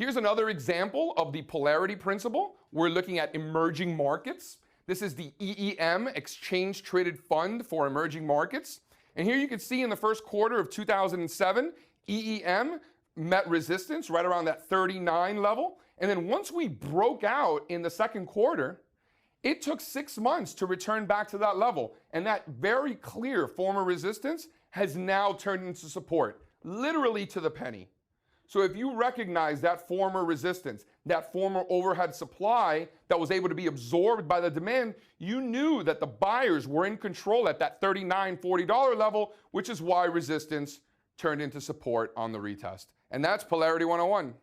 Here's another example of the polarity principle. We're looking at emerging markets. This is the EEM, Exchange Traded Fund for Emerging Markets. And here you can see in the first quarter of 2007, EEM met resistance right around that 39 level. And then once we broke out in the second quarter, it took 6 months to return back to that level. And that very clear former resistance has now turned into support, literally to the penny. So if you recognize that former resistance, that former overhead supply that was able to be absorbed by the demand, you knew that the buyers were in control at that $39, $40 level, which is why resistance turned into support on the retest. And that's Polarity 101.